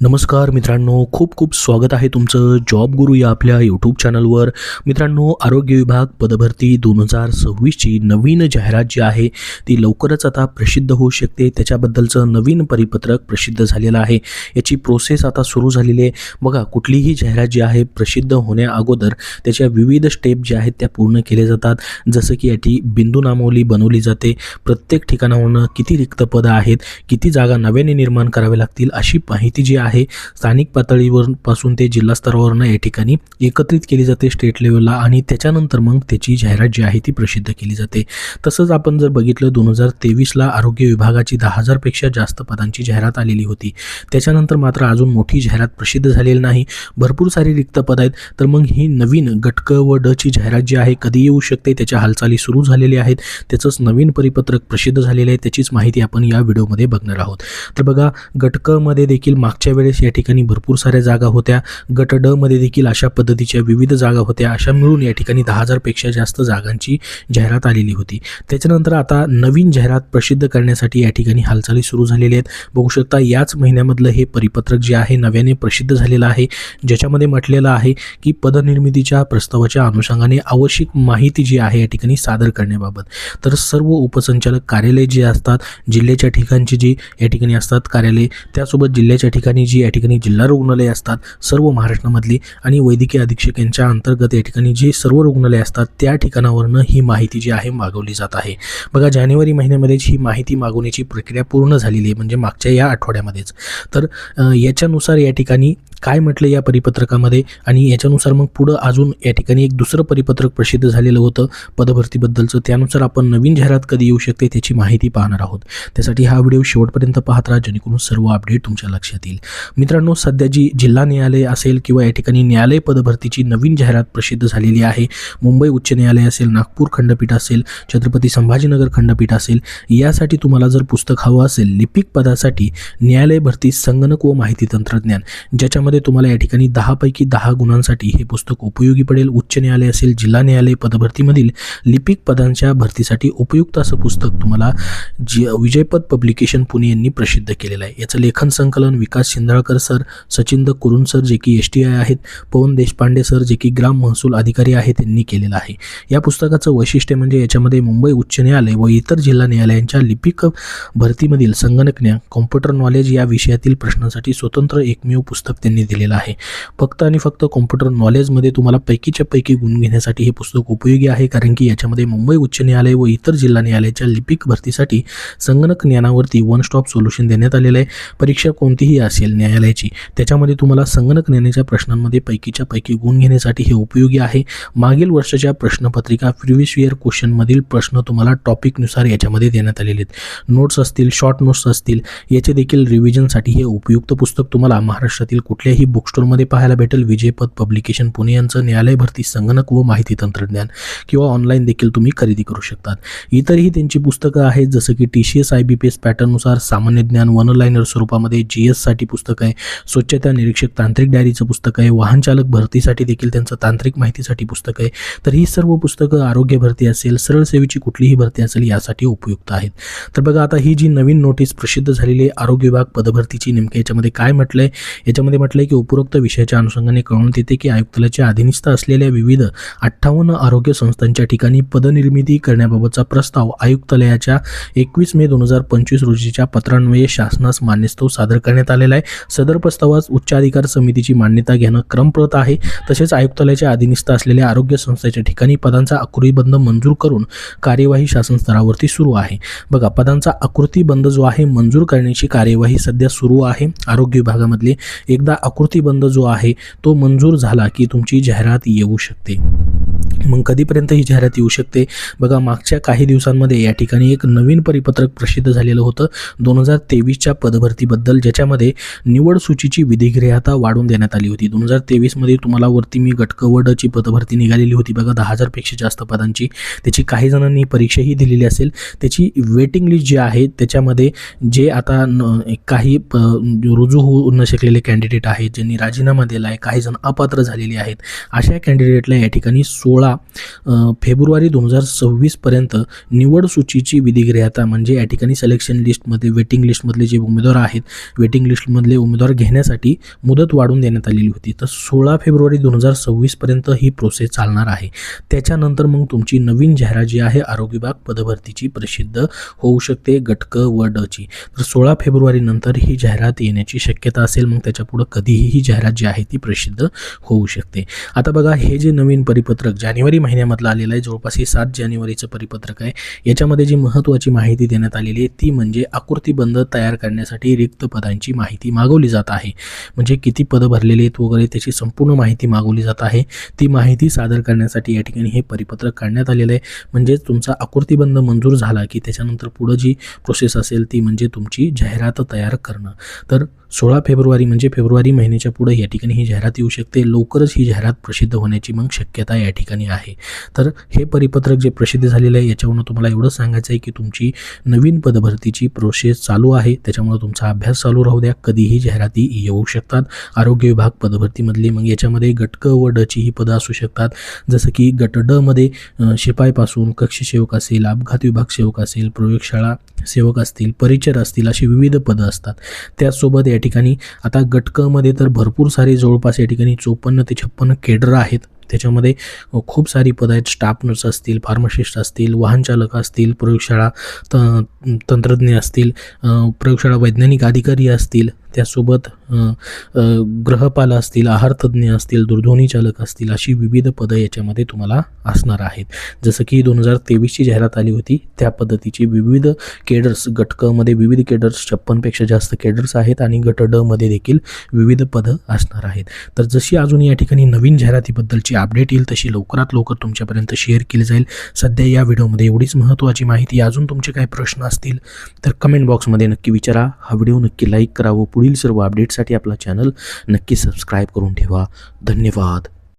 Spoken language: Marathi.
नमस्कार मित्रांनो, खूप खूप स्वागत आहे तुमचं जॉब गुरु या आपल्या यूट्यूब चॅनलवर. मित्रांनो, आरोग्य विभाग पदभरती 2026ची नवीन जाहिरात जी आहे ती लवकरच आता प्रसिद्ध होऊ शकते. त्याच्याबद्दलचं नवीन परिपत्रक प्रसिद्ध झालेलं आहे. याची प्रोसेस आता सुरू झालेली आहे. बघा, कुठलीही जाहिरात जी आहे प्रसिद्ध होण्या अगोदर त्याच्या विविध स्टेप ज्या आहेत त्या पूर्ण केल्या जातात. जसं की याची बिंदू नामावली बनवली जाते. प्रत्येक ठिकाणावरून किती रिक्त पदं आहेत, किती जागा नव्याने निर्माण कराव्या लागतील अशी माहिती जी आहे स्थानिक पातळीवर पासून ते जिल्हा स्तरावरून या ठिकाणी एकत्रित केली जाते स्टेट लेवलला, आणि त्याच्यानंतर मग त्याची जाहिरात जी आहे ती प्रसिद्ध केली जाते. तसंच आपण जर बघितलं 2023ला आरोग्य विभागाची 10,000 पेक्षा जास्त पदांची जाहिरात आलेली होती. त्याच्यानंतर मात्र अजून मोठी जाहिरात प्रसिद्ध झालेली नाही. भरपूर सारी रिक्त पद आहेत. तर मग ही नवीन गट क व ड ची जाहिरात जी आहे कधी येऊ शकते, त्याच्या हालचाली सुरू झालेल्या आहेत. त्याचंच नवीन परिपत्रक प्रसिद्ध झालेलं आहे. त्याचीच माहिती आपण या व्हिडिओमध्ये बघणार आहोत. तर बघा, गट क मध्ये देखील मागच्या वेळेस या ठिकाणी भरपूर साऱ्या जागा होत्या. गट ड मध्ये देखील अशा पद्धतीच्या विविध जागा होत्या. अशा मिळून या ठिकाणी 10,000 पेक्षा जास्त जागांची जाहिरात आलेली होती. त्याच्यानंतर आता नवीन जाहिरात प्रसिद्ध करण्यासाठी या ठिकाणी हालचाली सुरू झालेल्या आहेत. बघू शकता, याच महिन्यामधलं हे परिपत्रक जे आहे नव्याने प्रसिद्ध झालेलं आहे, ज्याच्यामध्ये म्हटलेलं आहे की पदनिर्मितीच्या प्रस्तावाच्या अनुषंगाने आवश्यक माहिती जी आहे या ठिकाणी सादर करण्याबाबत. तर सर्व उपसंचालक कार्यालय जे असतात, जिल्ह्याच्या ठिकाणची जी या ठिकाणी असतात कार्यालय, त्यासोबत जिल्ह्याच्या ठिकाणी जी या ठिकाणी जिल्हा रुग्णालय असतात सर्व महाराष्ट्रामधली, आणि वैद्यकीय अधीक्षक यांच्या अंतर्गत या ठिकाणी जे सर्व रुग्णालय असतात त्या ठिकाणावरून ही माहिती जी आहे मागवली जात आहे. बघा, जानेवारी महिन्यामध्येच ही माहिती मागवण्याची प्रक्रिया पूर्ण झालेली आहे, म्हणजे मागच्या या आठवड्यामध्येच. तर याच्यानुसार या ठिकाणी काय म्हटलं या परिपत्रकामध्ये, आणि याच्यानुसार मग पुढं अजून या ठिकाणी एक दुसरं परिपत्रक प्रसिद्ध झालेलं होतं पदभरतीबद्दलचं. त्यानुसार आपण नवीन जाहिरात कधी येऊ शकते त्याची माहिती पाहणार आहोत. त्यासाठी हा व्हिडिओ शेवटपर्यंत पाहत राहा, जेणेकरून सर्व अपडेट तुमच्या लक्षात येईल. मित्रांनो, सध्या जी जिल्हा न्यायालय असेल किंवा या ठिकाणी न्यायालय पदभरतीची नवीन जाहिरात प्रसिद्ध झालेली आहे. मुंबई उच्च न्यायालय असेल, नागपूर खंडपीठ असेल, छत्रपती संभाजीनगर खंडपीठ असेल, यासाठी तुम्हाला जर पुस्तक हवं असेल लिपिक पदासाठी न्यायालय भरती संगणक व माहिती तंत्रज्ञान, ज्याच्यामध्ये तुम्हाला या ठिकाणी 10 पैकी 10 गुणांसाठी हे पुस्तक उपयोगी पडेल. उच्च न्यायालय असेल, जिल्हा न्यायालय पदभरतीमधील लिपिक पदांच्या भरतीसाठी उपयुक्त असं पुस्तक तुम्हाला विजयपथ पब्लिकेशन पुणे यांनी प्रसिद्ध केलेलं आहे. याचं लेखन संकलन विकास शिंदळकर सर, सचिंद कुरुन सर जे की STI आहेत, पवन देशपांडे सर जे की ग्राम महसूल अधिकारी आहेत यांनी केलेलं आहे. या पुस्तकाचं वैशिष्ट्य म्हणजे याच्यामध्ये मुंबई उच्च न्यायालय व इतर जिल्हा न्यायालयांच्या लिपिक भरतीमधील संगणक ज्ञान, कॉम्प्युटर नॉलेज या विषयातील प्रश्नांसाठी स्वतंत्र एकमेव पुस्तक त्यांनी दिलेलं आहे. फक्त आणि फक्त कॉम्प्युटर नॉलेजमध्ये तुम्हाला पैकीच्या पैकी गुण घेण्यासाठी हे पुस्तक उपयोगी आहे, कारण की याच्यामध्ये मुंबई उच्च न्यायालय व इतर जिल्हा न्यायालयाच्या लिपिक भरतीसाठी संगणक ज्ञानावरती वन स्टॉप सोल्युशन देण्यात आलेलं आहे. परीक्षा कोणतीही असेल न्यायालयाची, त्याच्यामध्ये तुम्हाला संगणक ज्ञानाच्या प्रश्नांमध्ये पैकीच्या पैकी गुण घेण्यासाठी हे उपयोगी आहे. मागील वर्षाच्या प्रश्नपत्रिका प्रिव्हियस इयर क्वेश्चनमधील प्रश्न तुम्हाला टॉपिकनुसार याच्यामध्ये देण्यात आलेले आहेत. नोट्स असतील, शॉर्ट नोट्स असतील, याचे देखील रिव्हिजनसाठी हे उपयुक्त पुस्तक तुम्हाला महाराष्ट्रातील कुठल्याही बुक स्टोअरमध्ये पाहायला भेटेल. विजयपथ पब्लिकेशन पुणे यांचं न्यायालय भरती संगणक व माहिती तंत्रज्ञान, किंवा ऑनलाईन देखील तुम्ही खरेदी करू शकतात. इतरही त्यांची पुस्तकं आहेत, जसं की TCS IBPS पॅटर्ननुसार सामान्य ज्ञान वन लाईनर स्वरूपामध्ये, GS साठी पुस्तक आहे, स्वच्छता निरीक्षक तांत्रिक डायरीचं पुस्तक आहे, वाहन चालक भरतीसाठी देखील त्यांचं तांत्रिक माहितीसाठी पुस्तक आहे. तर ही सर्व पुस्तकं आरोग्य भरती असेल, सरळ सेवेची कुठलीही भरती असेल यासाठी उपयुक्त आहेत. तर बघा, आता ही जी नवीन नोटीस प्रसिद्ध झालेली आहे आरोग्य विभाग पदभरतीची, नेमके याच्यामध्ये काय म्हटलंय? याच्यामध्ये म्हटलंय की उपरोक्त विषयाच्या अनुषंगाने कळवण्यात येते की आयुक्तालयाच्या अधीनस्थ असलेल्या विविध 58 आरोग्य संस्थांच्या ठिकाणी पदनिर्मिती करण्याबाबतचा प्रस्ताव आयुक्तालयाच्या 21 मे 2025 रोजीच्या पत्रान्वये शासनास मान्यस्तव सादर करण्यात आलेला आहे. सदर प्रस्तावास उच्चाधिकार समितीची मान्यता घेणं क्रमप्रत आहे. तसेच आयुक्तालयाच्या अधीनस्थ असलेल्या आरोग्य संस्थेच्या ठिकाणी पदांचा आकृतीबंध मंजूर करून कार्यवाही शासन स्तरावरती सुरू आहे. बघा, पदांचा आकृतीबंध जो आहे मंजूर करण्याची कार्यवाही सध्या सुरू आहे आरोग्य विभागामधली. एकदा आकृतीबंध जो आहे तो मंजूर झाला की तुमची जाहिरात येऊ शकते. मग कधीपर्यंत ही जाहिरात येऊ शकते? बघा, मागच्या काही दिवसांमध्ये या ठिकाणी एक नवीन परिपत्रक प्रसिद्ध झालेलं होतं 2023च्या पदभरतीबद्दल, ज्याच्यामध्ये निवड सूचीची विधिग्राह्यता वाढवून देण्यात आली होती. 2023मध्ये तुम्हाला वरती मी गट क व ड ची पदभरती निघालेली होती बघा, 10,000 पेक्षा जास्त पदांची. त्याची काही जणांनी परीक्षाही दिलेली असेल. त्याची वेटिंग लिस्ट जी आहे त्याच्यामध्ये जे आता काही रुजू होऊ न शकलेले कॅन्डिडेट आहेत, ज्यांनी राजीनामा दिला आहे, काही जण अपात्र झालेले आहेत, अशा कॅन्डिडेटला या ठिकाणी 16 फेब्रुवारी 2026 पर्यंत निवड सूचीची विधिग्राह्यता म्हणजे या ठिकाणी सिलेक्शन लिस्टमध्ये वेटिंग लिस्टमधले जे उमेदवार आहेत, वेटिंग लिस्टमधले उमेदवार घेण्यासाठी मुदत वाढवून देण्यात आलेली होती. तर 16 फेब्रुवारी 2026 पर्यंत ही प्रोसेस चालणार आहे. त्याच्यानंतर मग तुमची नवीन जाहिरात जी आहे आरोग्य विभाग पदभरतीची प्रसिद्ध होऊ शकते, गट क व ड ची. तर 16 फेब्रुवारी नंतर ही जाहिरात येण्याची शक्यता असेल. मग त्याच्यापुढं कधीही ही जाहिरात जी आहे ती प्रसिद्ध होऊ शकते. आता बघा, हे जे नवीन परिपत्रक जानेवारी महिन्यामधलं आलेलं आहे, जवळपास हे 7 जानेवारीचं परिपत्रक आहे. याच्यामध्ये जी महत्त्वाची माहिती देण्यात आलेली आहे ती म्हणजे आकृतीबंध तयार करण्यासाठी रिक्त पदांची माहिती मागवली जात आहे. म्हणजे किती पदं भरलेली आहेत वगैरे त्याची संपूर्ण माहिती मागवली जात आहे. ती माहिती सादर करण्यासाठी या ठिकाणी हे परिपत्रक काढण्यात आलेलं आहे. म्हणजे तुमचा आकृतीबंध मंजूर झाला की त्याच्यानंतर पुढं जी प्रोसेस असेल ती म्हणजे तुमची जाहिरात तयार करणं. तर 16 फेब्रुवारी म्हणजे फेब्रुवारी महिन्याच्या पुढे या ठिकाणी ही जाहिरात येऊ शकते. लवकरच ही जाहिरात प्रसिद्ध होण्याची मग शक्यता या ठिकाणी आहे. तर हे परिपत्रक जे प्रसिद्ध झालेलं आहे याच्यावरून तुम्हाला एवढं सांगायचं आहे की तुमची नवीन पदभरतीची प्रोसेस चालू आहे. त्याच्यामुळे तुमचा अभ्यास चालू राहू द्या. कधीही जाहिराती येऊ शकतात आरोग्य विभाग पदभरतीमधली. मग याच्यामध्ये गट क व ड ची ही पदं असू शकतात. जसं की गट ड मध्ये शिपाईपासून कक्ष सेवक असेल, अपघात विभाग सेवक असेल, प्रयोगशाळा सेवक असतील, परिचर असतील, अशी विविध पदं असतात. त्याचसोबत या ठिकाणी आता गट क मध्ये तर भरपूर सारे जवळपास या ठिकाणी 54 ते 56 केडर आहेत. त्याच्यामध्ये खूप सारी पदं आहेत. स्टाफ नर्स असतील, फार्मासिस्ट असतील, वाहन चालक असतील, प्रयोगशाळा तंत्रज्ञ असतील, प्रयोगशाळा वैज्ञानिक अधिकारी असतील, त्यासोबत गृहपाल असतील, आहार तज्ज्ञ असतील, दूरध्वनी चालक असतील, अशी विविध पदं याच्यामध्ये तुम्हाला असणार आहेत. जसं की 2023ची जाहिरात आली होती त्या पद्धतीची विविध केडर्स गट क मध्ये विविध केडर्स 56पेक्षा जास्त केडर्स आहेत आणि गट ड मध्ये देखील विविध पदं असणार आहेत. तर जशी अजून या ठिकाणी नवीन जाहिरातीबद्दलची अपडेट येईल तशी लवकरात लवकर तुमच्यापर्यंत शेअर केली जाईल. सध्या या व्हिडिओमध्ये एवढीच महत्त्वाची माहिती. अजून तुमचे काही प्रश्न असतील तर कमेंट बॉक्समध्ये नक्की विचारा. हा व्हिडिओ नक्की लाईक करा व पुढील सर्व अपडेटसाठी आपला चॅनल नक्की सबस्क्राईब करून ठेवा. धन्यवाद.